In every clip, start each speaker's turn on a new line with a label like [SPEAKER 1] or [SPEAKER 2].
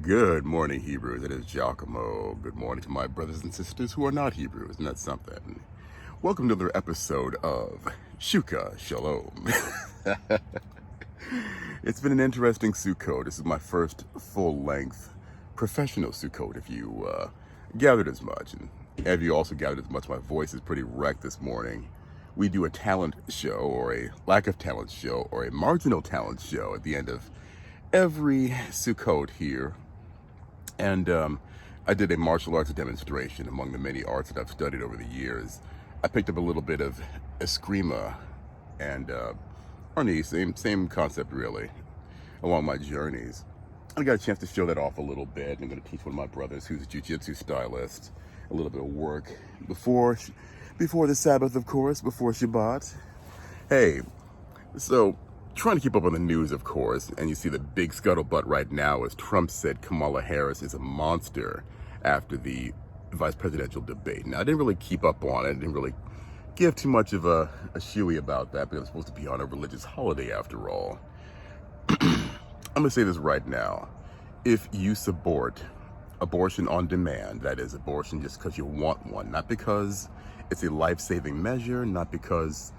[SPEAKER 1] Good morning, Hebrews. It is Giacomo. Good morning to my brothers and sisters who are not Hebrews, and that's something. Welcome to another episode of Shuka Shalom. It's been an interesting Sukkot. This is my first full-length professional Sukkot, if you gathered as much. And have you also gathered as much? My voice is pretty wrecked this morning. We do a talent show, or a lack of talent show, or a marginal talent show at the end of every Sukkot here. And I did a martial arts demonstration among the many arts that I've studied over the years. I picked up a little bit of Eskrima and Arni, same concept really, along my journeys. I got a chance to show that off a little bit. I'm going to teach one of my brothers who's a jiu-jitsu stylist a little bit of work before the Sabbath, of course, before Shabbat. Hey, so trying to keep up on the news, of course, and you see the big scuttlebutt right now as Trump said Kamala Harris is a monster after the vice presidential debate. Now, I didn't really keep up on it. I didn't really give too much of a shooey about that because it's supposed to be on a religious holiday after all. I'm going to say this right now. If you support abortion on demand, that is abortion just because you want one, not because it's a life-saving measure, not because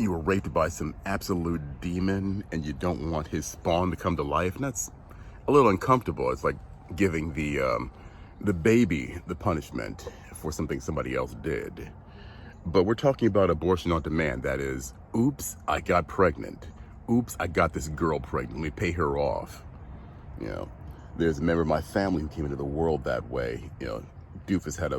[SPEAKER 1] you were raped by some absolute demon and you don't want his spawn to come to life, and that's a little uncomfortable. It's like giving the baby the punishment for something somebody else did. But we're talking about abortion on demand. That is, oops, I got pregnant. Oops, I got this girl pregnant. Let me pay her off. You know, there's a member of my family who came into the world that way. You know, Doofus had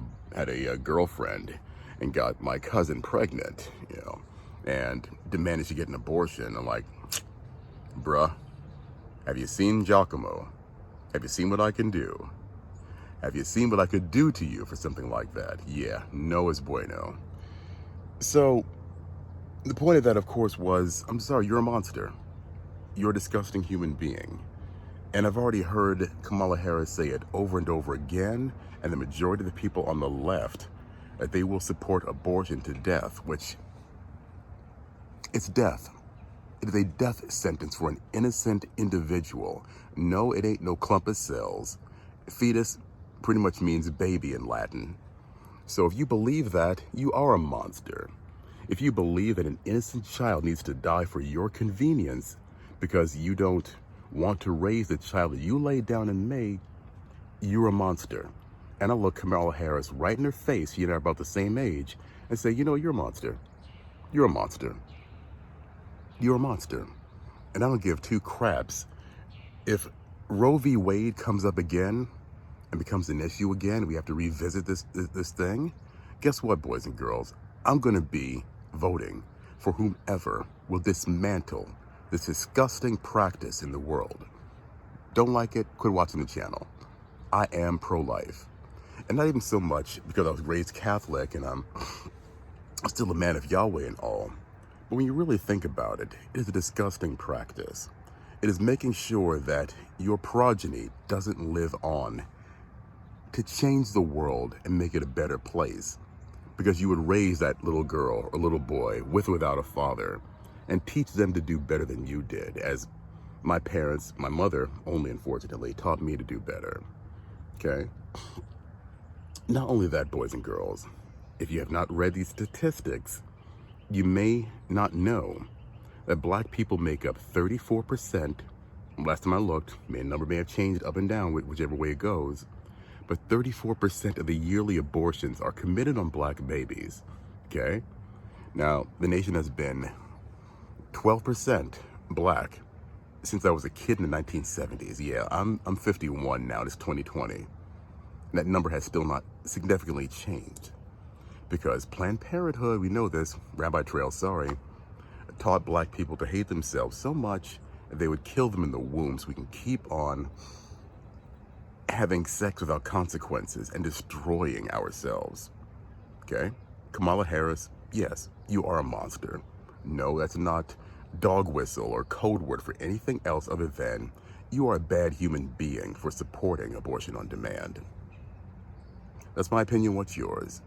[SPEAKER 1] a girlfriend and got my cousin pregnant, you know, and demanded she get an abortion. I'm like, bruh, have you seen Giacomo? Have you seen what I can do? Have you seen what I could do to you for something like that? Yeah, no es bueno. So, the point of that, of course, was, I'm sorry, you're a monster. You're a disgusting human being. And I've already heard Kamala Harris say it over and over again, and the majority of the people on the left, that they will support abortion to death, which, it's death. It is a death sentence for an innocent individual. No, it ain't no clump of cells. Fetus pretty much means baby in Latin. So if you believe that, you are a monster. If you believe that an innocent child needs to die for your convenience because you don't want to raise the child that you laid down and made, you're a monster. And I'll look Kamala Harris right in her face, she and I are about the same age, and say, you know, you're a monster. You're a monster. You're a monster. And I don't give two craps. If Roe v. Wade comes up again and becomes an issue again, we have to revisit this thing, guess what, boys and girls? I'm going to be voting for whomever will dismantle this disgusting practice in the world. Don't like it? Quit watching the channel. I am pro-life. And not even so much because I was raised Catholic and I'm still a man of Yahweh and all. But when you really think about it, it is a disgusting practice. It is making sure that your progeny doesn't live on to change the world and make it a better place. Because you would raise that little girl or little boy with or without a father and teach them to do better than you did, as my parents, my mother only unfortunately, taught me to do better. Okay? Not only that, boys and girls, if you have not read these statistics, you may not know that black people make up 34%. Last time I looked, the number may have changed up and down whichever way it goes, but 34% of the yearly abortions are committed on black babies. Okay? Now, the nation has been 12% black since I was a kid in the 1970s. Yeah, I'm 51 now, it's 2020. That number has still not significantly changed. Because Planned Parenthood, we know this, Rabbi Trail, sorry, taught black people to hate themselves so much that they would kill them in the womb so we can keep on having sex without consequences and destroying ourselves. Okay? Kamala Harris, yes, you are a monster. No, that's not dog whistle or code word for anything else other than you are a bad human being for supporting abortion on demand. That's my opinion. What's yours?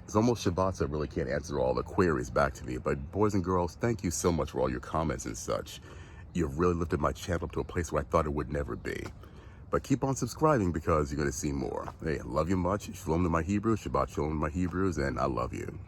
[SPEAKER 1] It's almost Shabbat, so I really can't answer all the queries back to me. But boys and girls, thank you so much for all your comments and such. You've really lifted my channel up to a place where I thought it would never be. But keep on subscribing because you're going to see more. Hey, I love you much. Shalom to my Hebrews, Shabbat Shalom to my Hebrews, and I love you.